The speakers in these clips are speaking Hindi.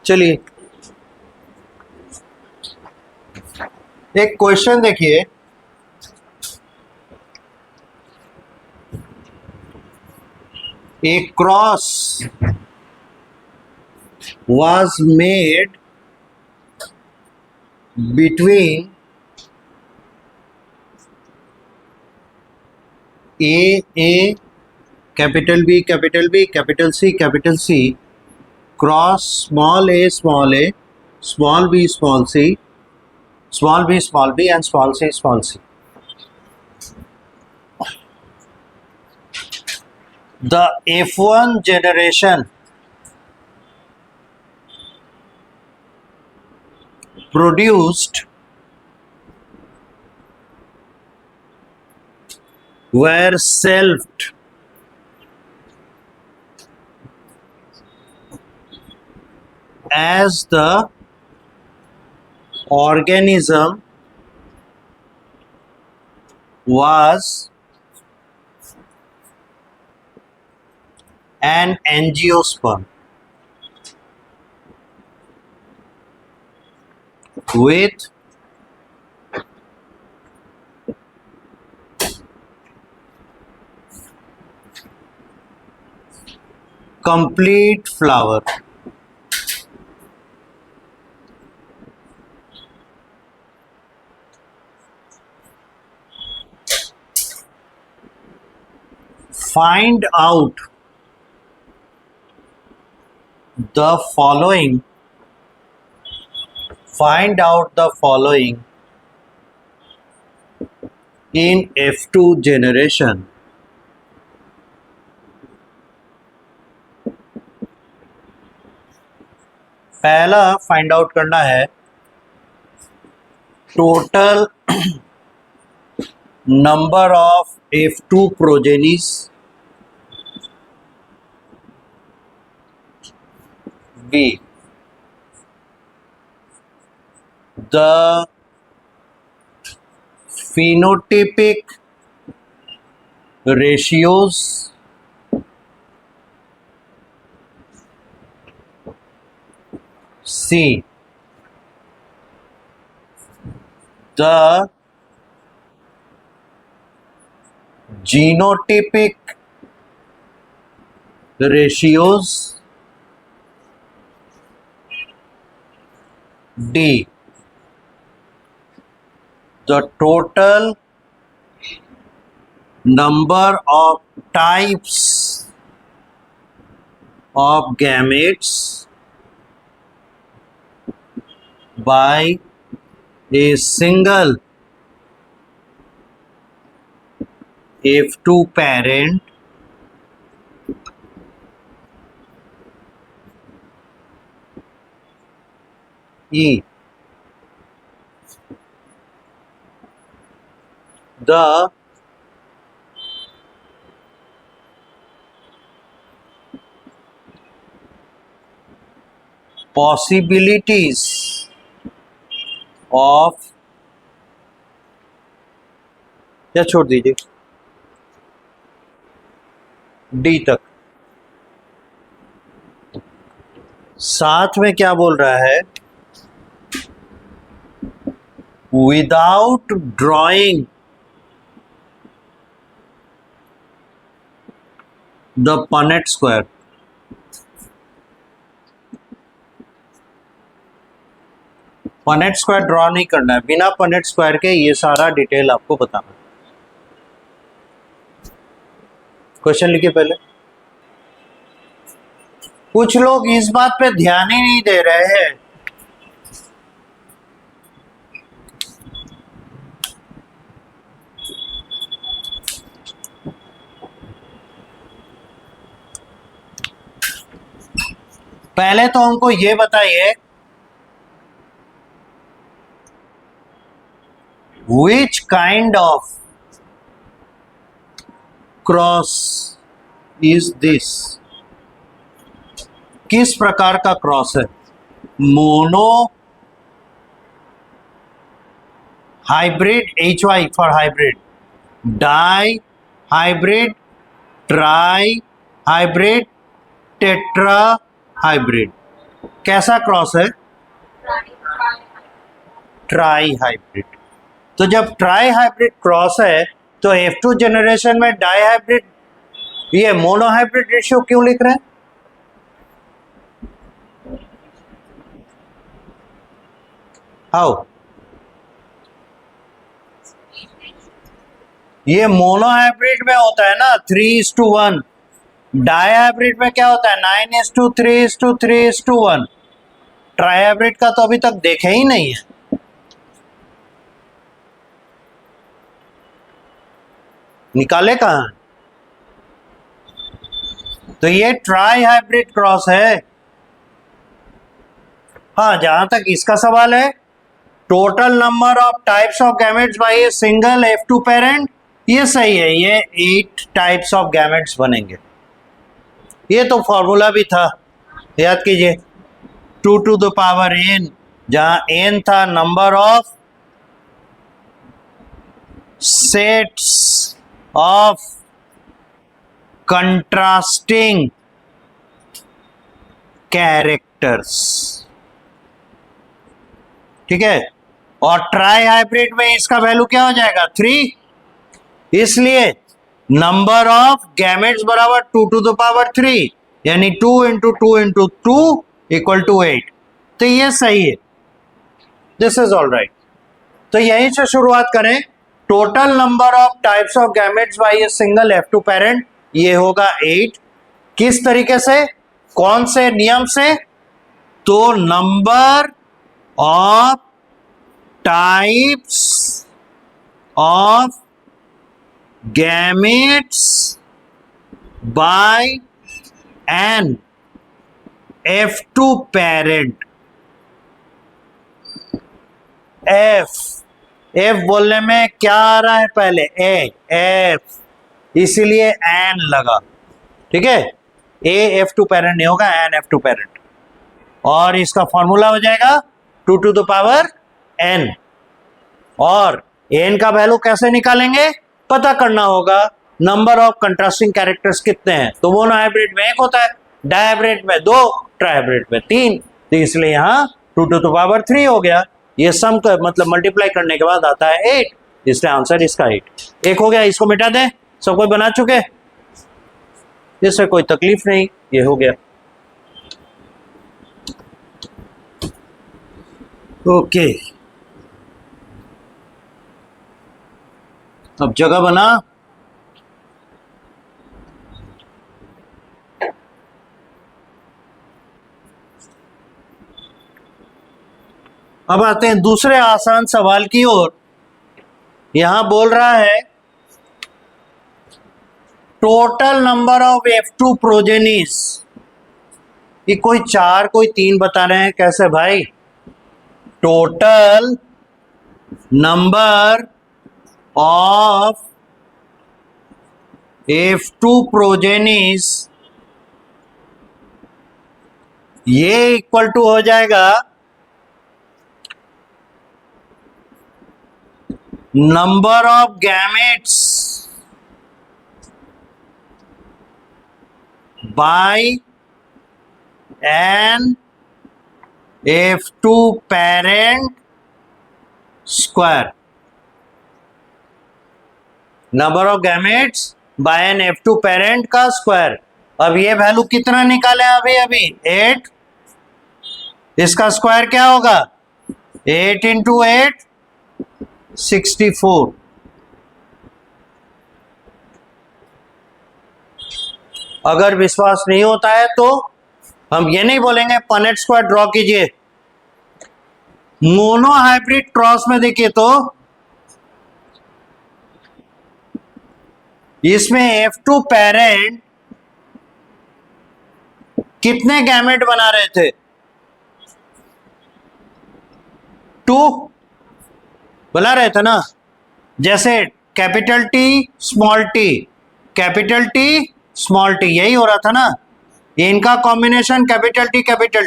चलिए एक क्वेश्चन देखिए, a cross was made between a capital B capital B capital C cross small a small b small c small b small b and small c small c. The F1 generation produced were shelved as the organism was an angiosperm with complete flower. Find out the following. Find out the following in F2 generation. पहला फाइंड आउट करना है total number of F2 progenies B, the phenotypic ratios C, the genotypic ratios D, the total number of types of gametes by a single F2 parent E, the possibilities of या छोड़ दीजिए डी तक. साथ में क्या बोल रहा है, without drawing the Punnett square. Punnett square draw नहीं करना है, बिना पनेट स्क्वायर के ये सारा डिटेल आपको बताना है. क्वेश्चन लिखिए पहले. कुछ लोग इस बात पे ध्यान ही नहीं दे रहे हैं. पहले तो हमको ये बताइए which kind of cross is this. किस प्रकार का क्रॉस है? Mono hybrid, HY for hybrid, di hybrid, tri hybrid, tetra hybrid. कैसा क्रॉस है? Tri hybrid. तो जब ट्राई हाइब्रिड क्रॉस है तो F2 जनरेशन में डाई हाइब्रिड, ये मोनो हाइब्रिड रेशियो क्यों लिख रहे हैं? हाउ? ये मोनो हाइब्रिड में होता है ना 3:1, डाई हाइब्रिड में क्या होता है 9:3:3:1। ट्राई हाइब्रिड का तो अभी तक देखे ही नहीं है। निकाले कहां? तो ये ट्राई हाइब्रिड क्रॉस है। हाँ, जहां तक इसका सवाल है, total number of types of gametes by a single F2 parent, ये सही है, ये 8 टाइप्स ऑफ गैमेट्स बनेंगे। ये तो फॉर्मूला भी था, याद कीजिए, 2 to the power n, जहां n था number of sets of contrasting characters. ठीक है, और ट्राई हाइब्रिड में इसका वैल्यू क्या हो जाएगा 3, इसलिए नंबर ऑफ गैमेट्स बराबर 2 to the power 3, यानी 2 into 2 into 2 इक्वल टू 8। तो ये सही है, दिस इज ऑल राइट। तो यहीं से शुरुआत करें। Total number of types of gametes by a single F2 parent, ये होगा 8। किस तरीके से, कौन से नियम से? तो number of types of gametes by N F2 parent. F बोलने में क्या आ रहा है पहले? F, इसीलिए एन लगा। ठीक है, A F2 पेरेंट नहीं होगा, एन F2 पेरेंट। और इसका फॉर्मूला हो जाएगा 2 to the power n। और n का वैल्यू कैसे निकालेंगे? पता करना होगा नंबर ऑफ कंट्रास्टिंग कैरेक्टर्स कितने हैं। तो मोनो हाइब्रिड में 1 होता है, डाई हाइब्रिड में 2, ट्राई हाइब्रिड में 3। तो इसलिए यहाँ 2 to the power 3 हो गया। ये सम का मतलब मल्टीप्लाई करने के बाद आता है 8, इसलिए आंसर इसका 8। एक हो गया, इसको मिटा दें। सब कोई बना चुके, इससे कोई तकलीफ नहीं, ये हो गया। ओके, अब जगह बना। अब आते हैं दूसरे आसान सवाल की ओर। यहां बोल रहा है total number of F2 progenies. ये कोई 4 कोई 3 बता रहे हैं, कैसे भाई? Total number of F2 progenies, ये इक्वल टू हो जाएगा number of gametes by N F2 parent square. Number of gametes by N F2 parent का स्क्वायर। अब ये वैल्यू कितना निकाले? अभी 8। इसका स्क्वायर क्या होगा? 8 into 8 64। अगर विश्वास नहीं होता है तो हम ये नहीं बोलेंगे पनेट स्क्वायर ड्रॉ कीजिए। मोनो हाइब्रिड क्रॉस में देखिए तो इसमें F2 पेरेंट कितने गैमेट बना रहे थे? 2 बना रहे थे ना। जैसे capital T small t, capital T small t, यही हो रहा था ना। इनका कॉम्बिनेशन कैपिटल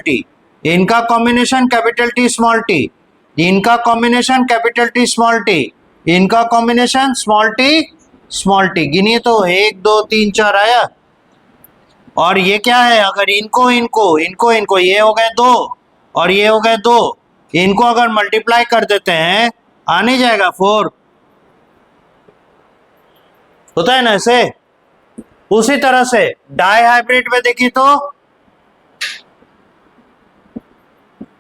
T, इनका combination capital T small t, इनका combination capital T small t, इनका combination small t small t। गिनिए तो 1 2 3 4 आया। और ये क्या है, अगर इनको इनको इनको इनको ये हो गए 2 और ये हो गए 2, इनको अगर मल्टीप्लाई कर देते हैं आ नहीं जाएगा 4, होता है ना ऐसे। उसी तरह से डाई हाइब्रिड में देखिए तो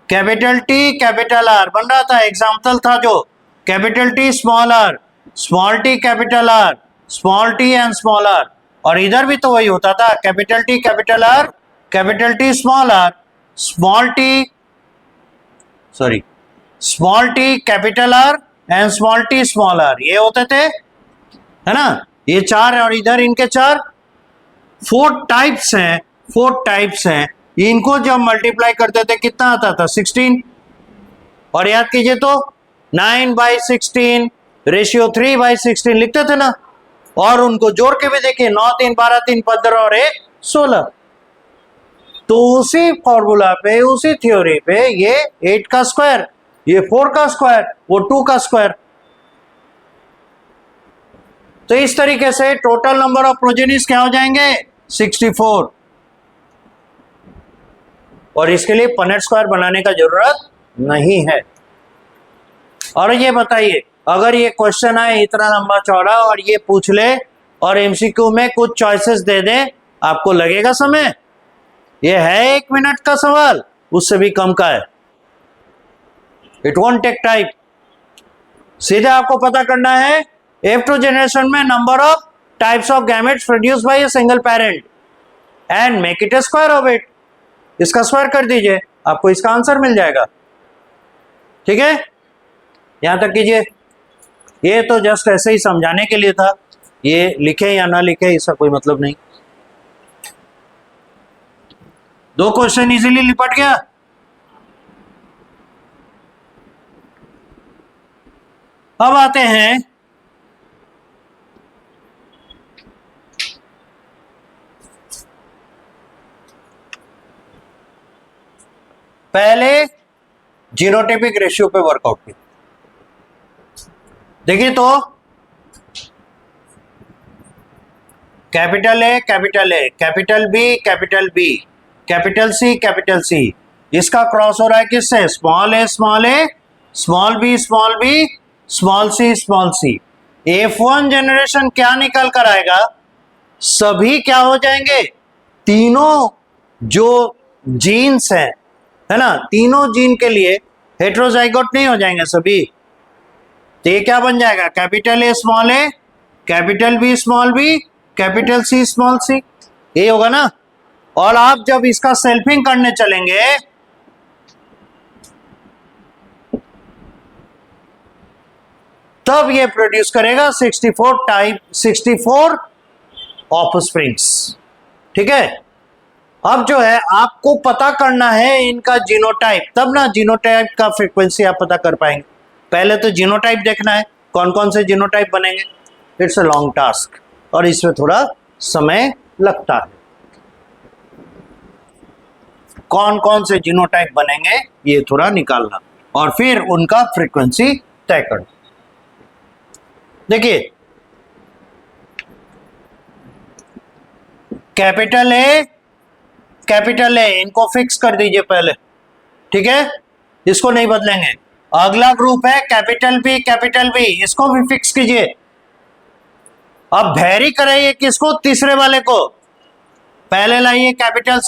कैपिटल टी कैपिटल आर बन रहा था, एग्जाम्पल था जो capital T small R, small T capital R, small T and small R, और इधर भी तो वही होता था, capital T capital R, capital T small R, small T sorry small T capital R and small T small R, ये होते थे, है ना। ये 4 और इधर इनके 4, 4 टाइप्स हैं, 4 टाइप्स हैं। इनको जब मल्टीप्लाई करते थे कितना आता था 16, और याद कीजिए तो 9/16 रेशियो 3/16 लिखते थे ना, और उनको जोड़ के भी देखिए 9 3 12 3 15 और 1 16। तो उसी फॉर्मूला पे, उसी थ्योरी पे ये 8 का स्क्वायर, ये 4 का स्क्वायर, वो 2 का स्क्वायर। तो इस तरीके से टोटल नंबर ऑफ प्रोजेनिस क्या हो जाएंगे 64, और इसके लिए पनेट स्क्वायर बनाने का जरूरत नहीं है। और ये बताइए, अगर ये क्वेश्चन आए इतना लंबा चौड़ा और ये पूछ ले और एमसीक्यू में कुछ चॉइसेस दे दे, आपको लगेगा समय? ये है 1 मिनट का सवाल, उससे भी कम का है। It won't take time. सीधे आपको पता करना है F2 जनरेशन में number of types of gametes produce by a single parent and make it a square of it. इसका स्क्वायर कर दीजिए, आपको इसका आंसर मिल जाएगा। ठीक है, यहां तक कीजिए। ये तो जस्ट ऐसे ही समझाने के लिए था, ये लिखे या ना लिखे इसका कोई मतलब नहीं। 2 क्वेश्चन इजीली निपट गया। अब आते हैं पहले जीनोटाइपिक रेशियो पे वर्कआउट की। देखिए तो capital A capital A, capital B capital B, capital C, इसका क्रॉस हो रहा है किससे? Small a small a, small b small b, small c. F1 generation क्या निकल कर आएगा? सभी क्या हो जाएंगे? तीनों जो जीन्स हैं, है ना, तीनों जीन के लिए हेट्रोजाइगोट नहीं हो जाएंगे सभी। तो ये क्या बन जाएगा? Capital A small A, capital B small B, capital C small c, ये होगा ना। और आप जब इसका सेल्फिंग करने चलेंगे तब ये प्रोड्यूस करेगा 64 ऑफस्प्रिंग्स। ठीक है, अब जो है आपको पता करना है इनका जीनोटाइप, तब ना जीनोटाइप का फ्रीक्वेंसी आप पता कर पाएंगे। पहले तो जीनोटाइप देखना है, कौन कौन से जीनोटाइप बनेंगे। इट्स अ लॉन्ग टास्क और इसमें थोड़ा समय लगता है। कौन कौन से जीनोटाइप बनेंगे ये थोड़ा निकालना और फिर उनका फ्रीक्वेंसी तय करना। देखिए, कैपिटल ए इनको फिक्स कर दीजिए पहले। ठीक है, इसको नहीं बदलेंगे। अगला ग्रुप है कैपिटल बी, इसको भी फिक्स कीजिए। अब वेरी कराइए किसको? तीसरे वाले को। पहले लाइए कैपिटल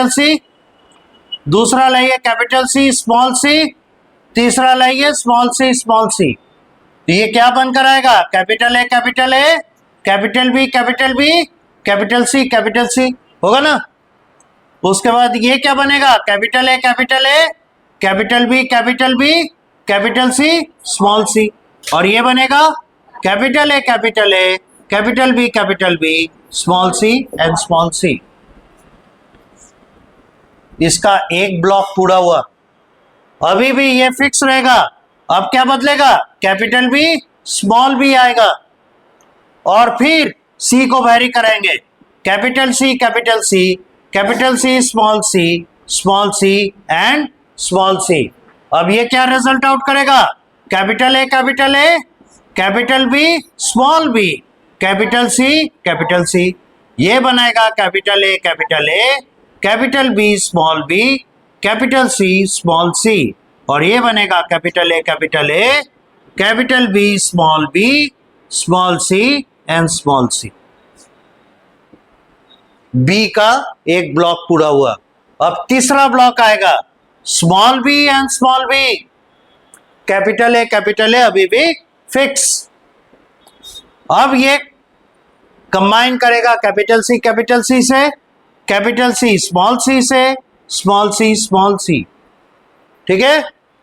सी, दूसरा लाइए कैपिटल सी, तीसरा लाइए स्मॉल सी। तो ये क्या बनकर आएगा? Capital A, capital B, capital C होगा ना। उसके बाद ये क्या बनेगा? Capital A, capital B, capital C small c, और ये बनेगा capital A, capital B small c and small c. इसका एक ब्लॉक पूरा हुआ। अभी भी ये फिक्स रहेगा। अब क्या बदलेगा? कैपिटल बी स्मॉल बी आएगा और फिर सी को वेरी कराएंगे। Capital C small c and small c. अब ये क्या रिजल्ट आउट करेगा? Capital A, capital B small B, capital C ये बनेगा capital A, capital B small B, capital C small c, और ये बनेगा capital A, capital B small c and small c. B का एक ब्लॉक पूरा हुआ। अब तीसरा ब्लॉक आएगा small b and small B. Capital A अभी भी फिक्स। अब ये कंबाइन करेगा कैपिटल सी से, कैपिटल सी स्मॉल सी से, स्मॉल सी। ठीक है,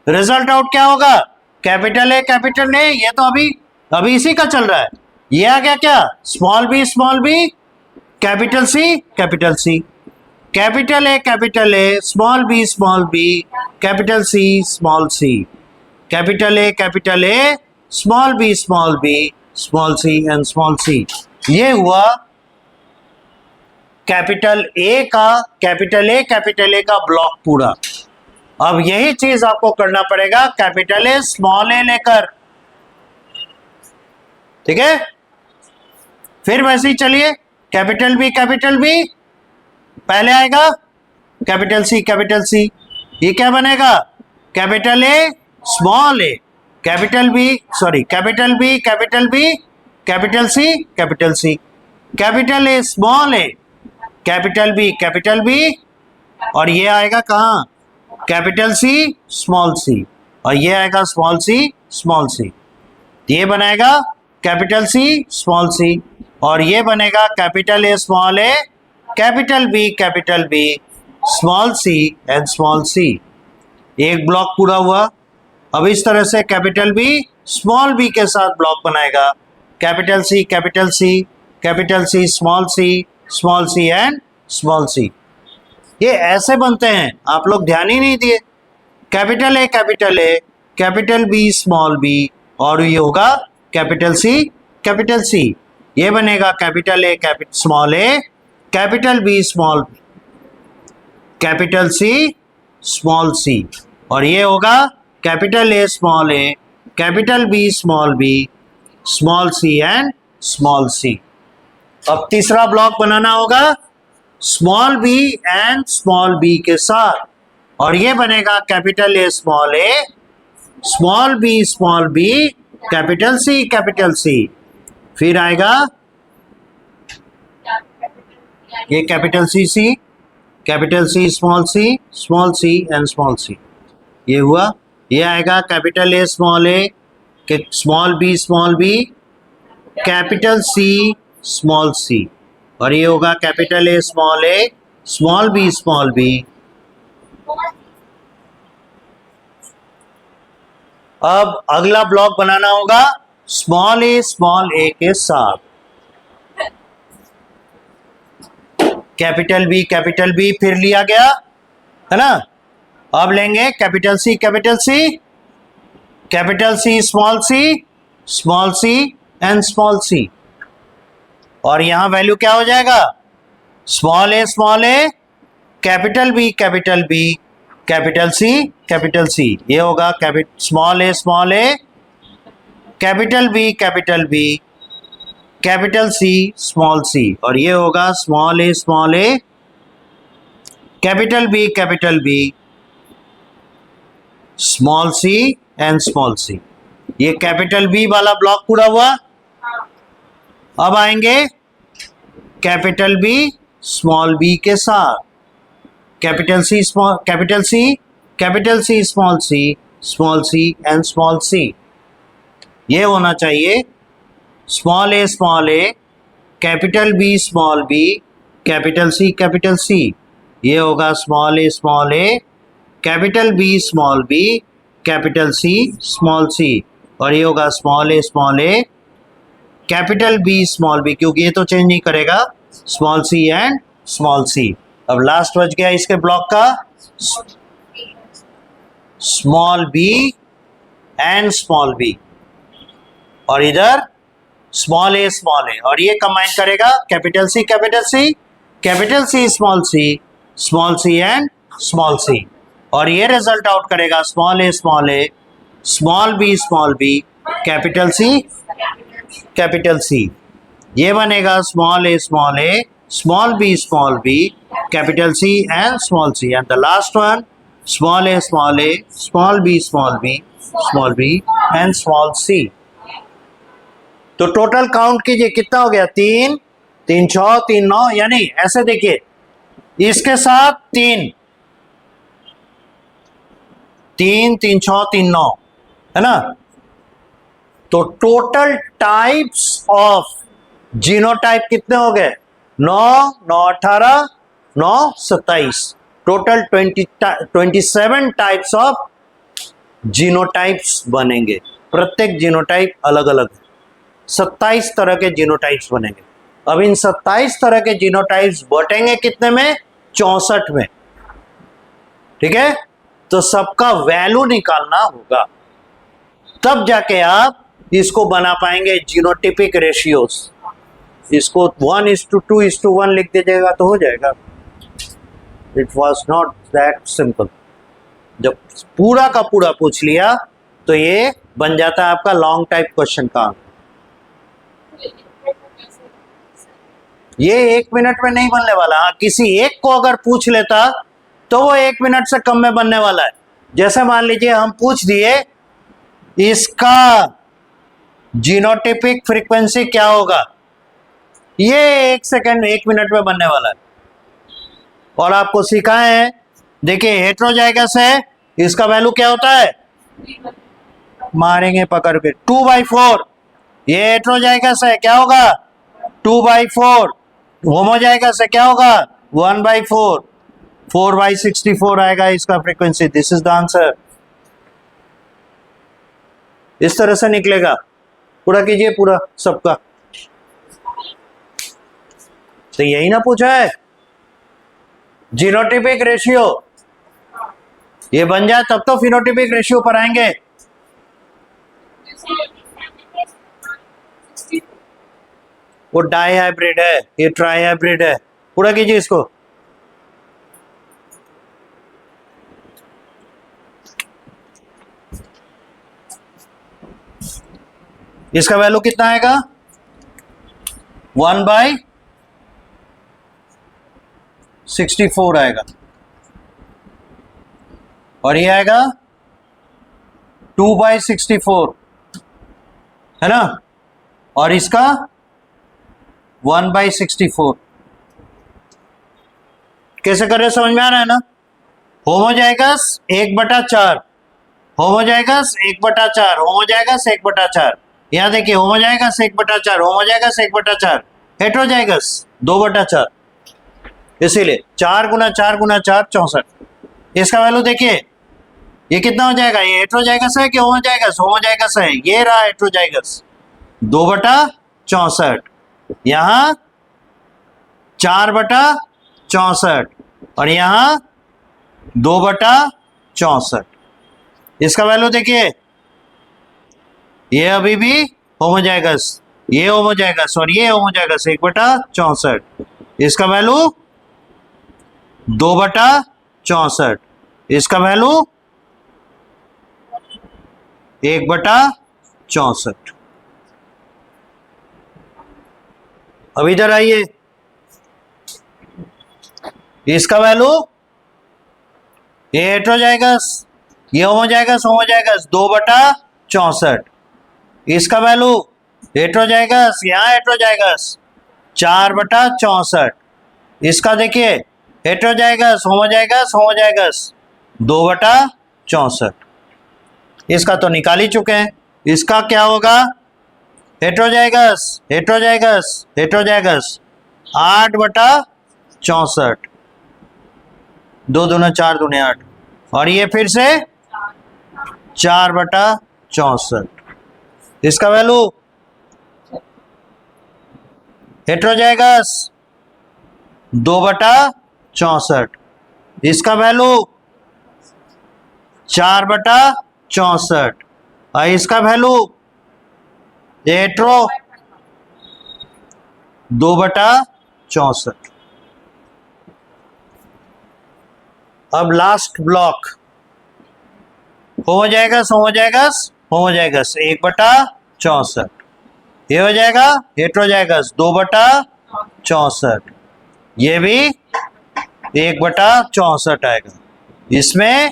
रिजल्ट आउट क्या होगा? कैपिटल ए, ये तो अभी इसी का चल रहा है। ये आ गया क्या? Small B, capital C, capital A, small B, capital C, capital A, small b, small c and small c. ये हुआ कैपिटल ए का ब्लॉक पूरा। अब यही चीज आपको करना पड़ेगा कैपिटल ए स्मॉल ए लेकर। ठीक है, फिर वैसे ही चलिए कैपिटल बी पहले आएगा, कैपिटल सी। ये क्या बनेगा? Capital A small A, capital B, capital C, capital A small A, capital B, और ये आएगा कहाँ? कैपिटल सी स्मॉल सी, और ये आएगा स्मॉल सी। ये बनेगा कैपिटल सी स्मॉल सी, और ये बनेगा capital A, capital B, small c and small c. एक ब्लॉक पूरा हुआ। अब इस तरह से कैपिटल बी स्मॉल बी के साथ ब्लॉक बनाएगा, capital C, small c and small c. ये ऐसे बनते हैं, आप लोग ध्यान ही नहीं दिए। Capital A, capital B small b, और ये होगा कैपिटल सी। ये बनेगा capital A, small A, capital B small B, capital C small c, और ये होगा capital A, capital B small c and small c. अब तीसरा ब्लॉक बनाना होगा small b and small b के साथ, और ये बनेगा capital A, small B, capital C. फिर आएगा ये capital C, small c and small c. ये हुआ। ये आएगा capital A, small B, capital C, small c, और ये होगा कैपिटल ए, स्मॉल बी। अब अगला ब्लॉक बनाना होगा स्मॉल ए के साथ, कैपिटल बी फिर लिया गया है ना। अब लेंगे capital C, small c and small c, और यहां वैल्यू क्या हो जाएगा? स्मॉल ए, कैपिटल बी, कैपिटल सी। ये होगा स्मॉल ए, capital B, capital C, small c, और ये होगा small A, capital B, small c and small c. ये कैपिटल बी वाला ब्लॉक पूरा हुआ। अब आएंगे कैपिटल बी स्मॉल बी के साथ, capital C, small c and small c. ये होना चाहिए स्मॉल ए, कैपिटल बी, कैपिटल सी। ये होगा स्मॉल ए, capital B, capital C, small c, और ये होगा स्मॉल ए, कैपिटल बी, क्योंकि ये तो चेंज नहीं करेगा, small c and small c. अब लास्ट बच गया इसके ब्लॉक का small b and small b, और इधर स्मॉल ए, और ये कंबाइन करेगा capital C, small c and small c, और ये रिजल्ट आउट करेगा small a, small B, capital C. ये बनेगा small a, small b, capital C and small c, and the last one small a, small b, small b and small c. तो टोटल काउंट कीजिए कितना हो गया, 3 3 6 3 9, यानी ऐसे देखिए इसके साथ 3 3 3 6 3 9 है ना। तो टोटल टाइप्स ऑफ जीनोटाइप कितने हो गए, 9 9 18 9 27, टोटल 27 टाइप्स ऑफ जीनोटाइप्स बनेंगे। प्रत्येक जीनोटाइप अलग अलग है, 27 तरह के जीनोटाइप्स बनेंगे। अब इन 27 तरह के जीनोटाइप्स बटेंगे कितने में, 64 में, ठीक है। तो सबका वैल्यू निकालना होगा, तब जाके आप इसको बना पाएंगे जीनोटिपिक रेशियोज। इसको 1:2:1 लिख दीजिएगा तो हो जाएगा। It was not that simple. जब पूरा का पूरा पूछ लिया तो ये बन जाता है आपका लॉन्ग टाइप क्वेश्चन का। ये 1 मिनट में नहीं बनने वाला। हाँ, किसी एक को अगर पूछ लेता तो वो 1 मिनट से कम में बनने वाला है। जैसे मान लीजिए हम पूछ दिए इसका जीनोटिपिक फ्रीक्वेंसी क्या होगा, ये 1 सेकंड 1 मिनट में बनने वाला है। और आपको सिखाए हैं, देखिए हेट्रोजाइगस है, इसका वैल्यू क्या होता है, मारेंगे पकड़ के 2/4। ये हेट्रोजाइगस है, क्या होगा 2/4। होमोजाइगस है, क्या होगा 1/4। 4/64 आएगा इसका frequency. This is the answer. इस तरह से निकलेगा। पूरा कीजिए पूरा सबका। तो यही ना पूछा है जीनोटिपिक रेशियो। ये बन जाए तब तो फिनोटिपिक रेशियो पर आएंगे। वो डाई हाइब्रिड है, ये ट्राई हाइब्रिड है। पूरा कीजिए इसको। इसका वैल्यू कितना आएगा 1/64 आएगा, और ये आएगा 2/64 है ना, और इसका 1/64। कैसे कर रहे समझ में आ रहा है ना। Homozygous 1/4, homozygous 1/4, homozygous 1/4। यहां देखिए होमोजाइगस 1/4, होमोजाइगस 1/4, हेट्रोजाइगस 2/4। इसीलिए 4 × 4 × 4 64। इसका वैल्यू देखिए ये कितना हो जाएगा। ये हेट्रोजाइगस है कि होमोजाइगस, होमोजाइगस है। ये रहा हेट्रोजाइगस 2/64, यहां 4/64 और यहां 2/64। इसका वैल्यू देखिए, ये अभी भी होमोजाइगस, ये होमोजाइगस और ये होमोजाइगस 1/64। इसका वैल्यू 2/64, इसका वैल्यू 1/64। अब इधर आइए, इसका वैल्यू, ये हेट्रोजाइगस, ये होमोजाइगस, होमोजाइगस 2/64। इसका वैल्यू हेट्रोजाइगस, यहाँ हेट्रोजाइगस 4/64। इसका देखिए हेट्रोजाइगस, होमोजाइगस, होमोजाइगस 2/64। इसका तो निकाल ही चुके हैं। इसका क्या होगा, हेट्रोजाइगस, हेट्रोजाइगस, हेट्रोजाइगस 8/64, 2 दूना 4 दूने 8, और ये फिर से 4/64। इसका वैल्यू हेट्रोजाइगस 2/64, इसका वैल्यू 4/64, और इसका वैल्यू हेट्रो 2/64। अब last block homozygous, homozygous, homozygous 1/64। ये हो जाएगा हेट्रोजाइगस 2/64, ये भी 1/64 आएगा। इसमें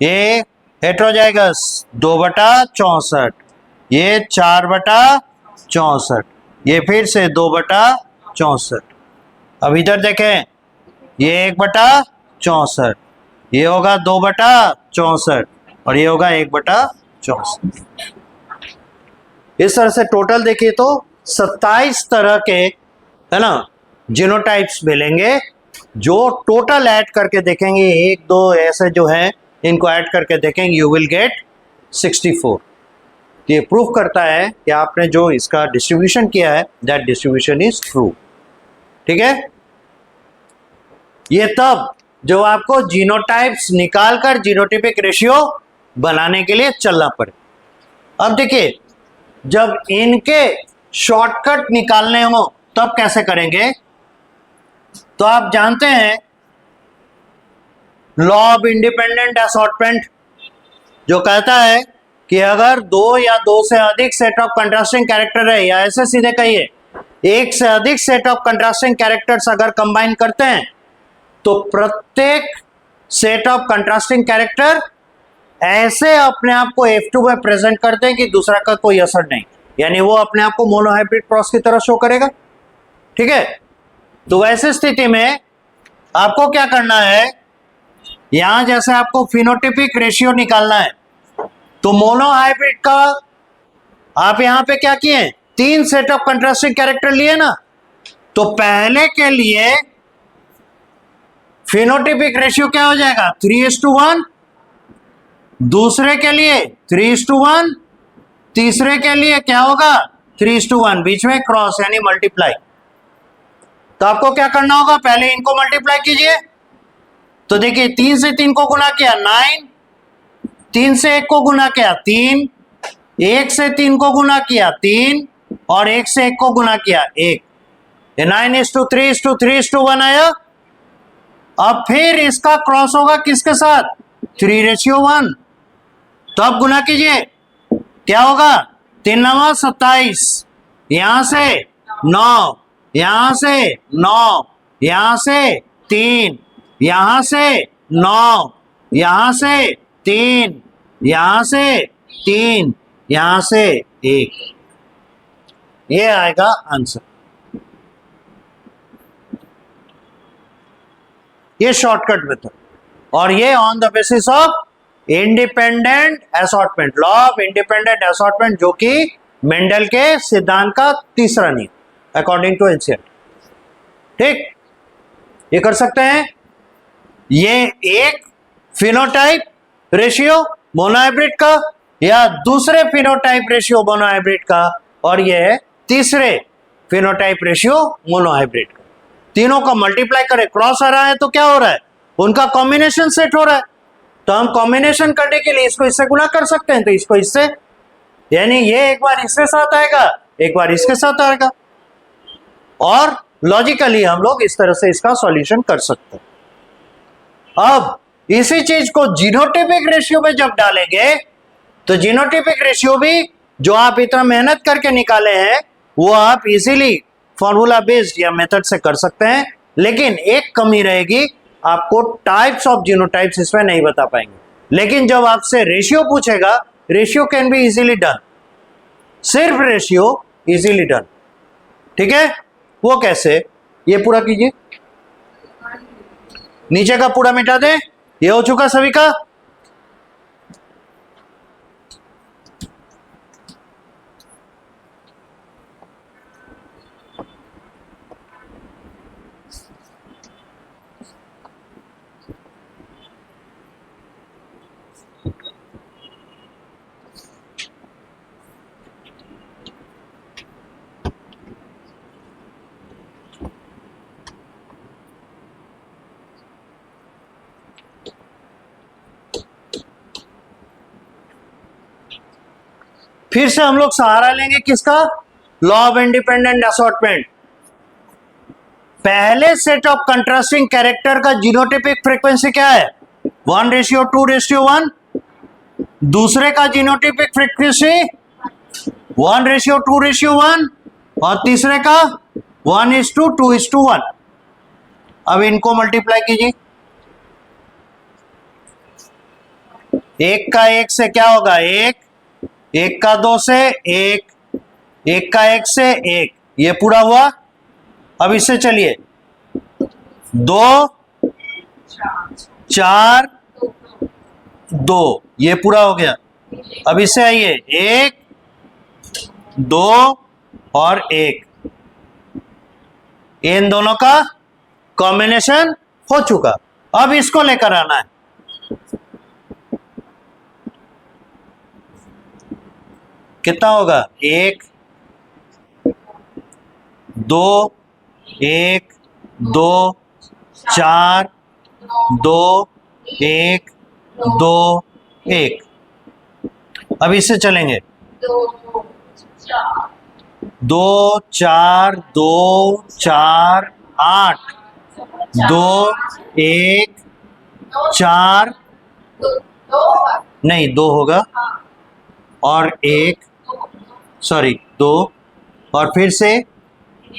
ये हेट्रोजाइगस 2/64, ये 4/64, ये फिर से 2/64। अब इधर देखें, ये 1/64, ये होगा 2/64 और ये होगा 1/64। इस तरह से टोटल देखिए तो 27 तरह के, है ना, जीनोटाइप्स मिलेंगे, जो टोटल ऐड करके देखेंगे, एक दो ऐसे जो है इनको ऐड करके देखेंगे, यू विल गेट 64। ये प्रूफ करता है कि आपने जो इसका डिस्ट्रीब्यूशन किया है दैट डिस्ट्रीब्यूशन इज ट्रू। ठीक है, ये तब जो आपको जीनोटाइप्स निकालकर जीनोटिपिक रेशियो बनाने के लिए चलना पड़े। अब देखिए, जब इनके शॉर्टकट निकालने हो तब कैसे करेंगे? तो आप जानते हैं लॉ ऑफ इंडिपेंडेंट असॉर्टमेंट, जो कहता है कि अगर दो या दो से अधिक सेट ऑफ कंट्रास्टिंग कैरेक्टर है, या ऐसे सीधे कहिए एक से अधिक सेट ऑफ कंट्रास्टिंग कैरेक्टर्स अगर कंबाइन करते हैं तो प्रत्येक सेट ऑफ कंट्रास्टिंग कैरेक्टर ऐसे अपने आप को F2 में प्रेजेंट करते हैं कि दूसरा का कोई असर नहीं, यानी वो अपने आप को मोनोहाइब्रिड क्रॉस की तरह शो करेगा। ठीक है, तो वैसे स्थिति में आपको क्या करना है, यहां जैसे आपको फिनोटिपिक रेशियो निकालना है, तो मोनोहाइब्रिड का आप यहां पे क्या किए, 3 सेट ऑफ कंट्रास्टिंग कैरेक्टर लिए ना, तो पहले के लिए फिनोटिपिक रेशियो क्या हो जाएगा, 3:1, दूसरे के लिए 3:1, तीसरे के लिए क्या होगा 3:1, बीच में क्रॉस यानी मल्टीप्लाई। तो आपको क्या करना होगा, पहले इनको मल्टीप्लाई कीजिए। तो देखिए 3 से 3 को गुना किया 9, 3 से 1 को गुना किया 3, 1 से 3 को गुना किया 3 और 1 से 1 को गुना किया 1, ये 9:3:3:1 आया। अब फिर इसका क्रॉस होगा किसके साथ, 3:1, तो अब गुना कीजिए, क्या होगा 3 9 27, यहां से 9, यहां से 9, यहां से 3, यहां से 9, यहां से 3, यहां से 3, यहां से 1, ये आएगा आंसर। ये शॉर्टकट मेथड, और ये on the basis of independent assortment, law of independent assortment, जो कि मेंडल के सिद्धांत का तीसरा नियम अकॉर्डिंग टू एनसीईआरटी। ठीक, ये कर सकते हैं। ये एक फिनोटाइप रेशियो मोनोहाइब्रिड का, या दूसरे फिनोटाइप रेशियो मोनोहाइब्रिड का, और ये है तीसरे फिनोटाइप रेशियो मोनोहाइब्रिड का। तीनों का मल्टीप्लाई करें, क्रॉस आ रहा है तो क्या हो रहा है, उनका कॉम्बिनेशन सेट हो रहा है, तो हम कॉम्बिनेशन करने के लिए इसको इससे गुणा कर सकते हैं, तो इसको इससे, यानी ये एक बार इसके साथ आएगा, एक बार इसके साथ आएगा, और लॉजिकली हम लोग इस तरह से इसका सॉल्यूशन कर सकते हैं। अब इसी चीज को जीनोटिपिक रेशियो में जब डालेंगे, तो जीनोटिपिक रेशियो भी जो आप इतना मेहनत करके निकाले हैं वो आप इजीली फॉर्मूला बेस्ड या मेथड से कर सकते हैं, लेकिन एक कमी रहेगी, आपको टाइप्स ऑफ जीनोटाइप्स इसमें नहीं बता पाएंगे। लेकिन जब आपसे रेशियो पूछेगा, ratio can be easily done, सिर्फ रेशियो इजीली डन। ठीक है, वो कैसे, ये पूरा कीजिए, नीचे का पूरा मिटा दें, ये हो चुका सभी का। फिर से हम लोग सहारा लेंगे किसका, लॉ ऑफ इंडिपेंडेंट असॉर्टमेंट। पहले सेट ऑफ कंट्रास्टिंग कैरेक्टर का जीनोटिपिक फ्रीक्वेंसी क्या है, 1:2:1, दूसरे का जीनोटिपिक फ्रीक्वेंसी 1:2:1, और तीसरे का 1:2:1। अब इनको मल्टीप्लाई कीजिए, एक का एक से क्या होगा, एक, एक का दो से एक, एक का एक से एक, ये पूरा हुआ। अब इससे चलिए, दो चार दो, ये पूरा हो गया। अब इससे आइए, एक दो और एक, इन दोनों का कॉम्बिनेशन हो चुका। अब इसको लेकर आना है, कितना होगा, एक दो, एक दो चार, दो एक दो एक। अब इससे चलेंगे, दो चार आठ, दो एक चार, नहीं दो होगा और एक, सॉरी दो, और फिर से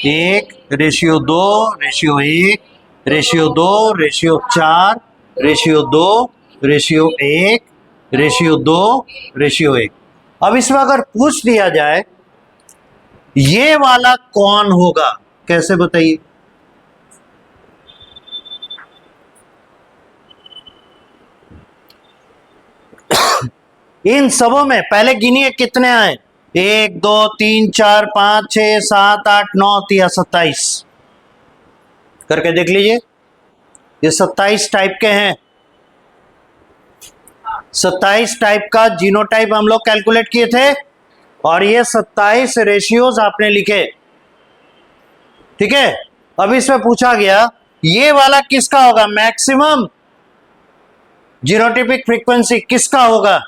एक रेशियो दो रेशियो एक रेशियो दो रेशियो चार रेशियो दो रेशियो एक रेशियो दो रेशियो एक। अब इसमें अगर पूछ दिया जाए ये वाला कौन होगा, कैसे बताइए? इन सबों में पहले गिनिए कितने आए, एक दो तीन चार पांच छह सात आठ नौ, 27 करके देख लीजिए। ये 27 टाइप के हैं, 27 टाइप का जीनोटाइप हम लोग कैलकुलेट किए थे, और ये 27 रेशियोज आपने लिखे, ठीक है। अब इसमें पूछा गया ये वाला किसका होगा, मैक्सिमम जीनोटाइपिक फ्रीक्वेंसी किसका होगा,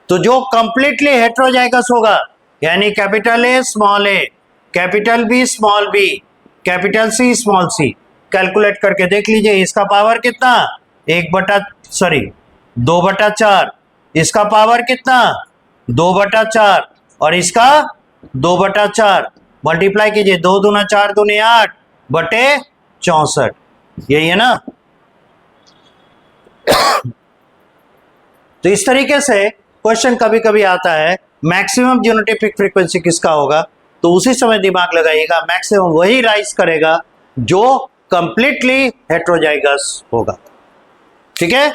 तो जो कंप्लीटली हेट्रोजाइगस होगा, यानी capital A small A, capital B small B, capital C small C, calculate करके देख लीजिए। इसका पावर कितना, 2/4, इसका पावर कितना 2/4, और इसका 2/4, मल्टीप्लाई कीजिए, 2 दूना 4 दूनी 8 बटे 64, यही है ना। तो इस तरीके से क्वेश्चन कभी कभी आता है मैक्सिमम जीनोटाइपिक फ्रीक्वेंसी किसका होगा, तो उसी समय दिमाग लगाइएगा, मैक्सिमम वही राइज करेगा जो कंप्लीटली हेट्रोजाइगस होगा, ठीक है।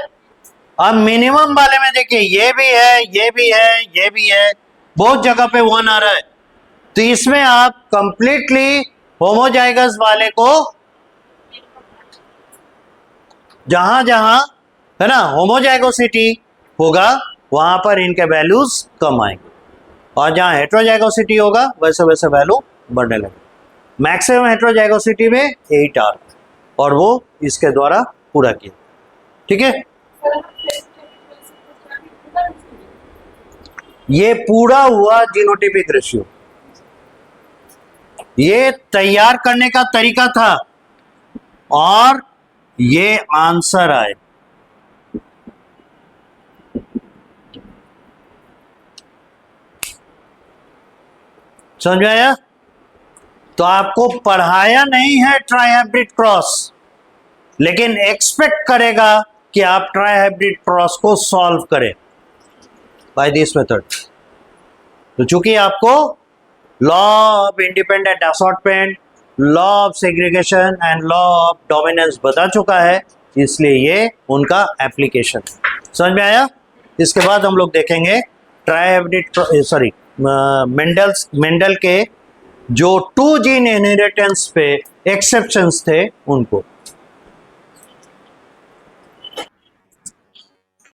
अब मिनिमम वाले में देखिए, ये भी है ये भी है ये भी है, बहुत जगह पे 1 आ रहा है, तो इसमें आप कंप्लीटली होमोजाइगस वाले को, जहां जहां है ना होमोजाइगोसिटी होगा वहां पर इनके वैल्यूज कम आएंगे, और जहां हेट्रोजाइगोसिटी होगा वैसे वैसे वैल्यू बढ़ने लगे। मैक्सिमम हेट्रोजाइगोसिटी में 8 आ रहा है, और वो इसके द्वारा पूरा किया, ठीक है। ये पूरा हुआ जीनोटाइपिक रेशियो, ये तैयार करने का तरीका था, और ये आंसर आए। समझ में आया? तो आपको पढ़ाया नहीं है ट्राई हाइब्रिड क्रॉस, लेकिन एक्सपेक्ट करेगा कि आप ट्राई हाइब्रिड क्रॉस को सॉल्व करें बाय दिस मेथड। तो चूंकि आपको law of independent assortment, law of segregation and law of dominance बता चुका है, इसलिए ये उनका एप्लीकेशन। समझ में आया? इसके बाद हम लोग देखेंगे ट्राई हाइब्रिड मेंडल के जो 2 जीन इनहेरिटेंस पे एक्सेप्शंस थे उनको।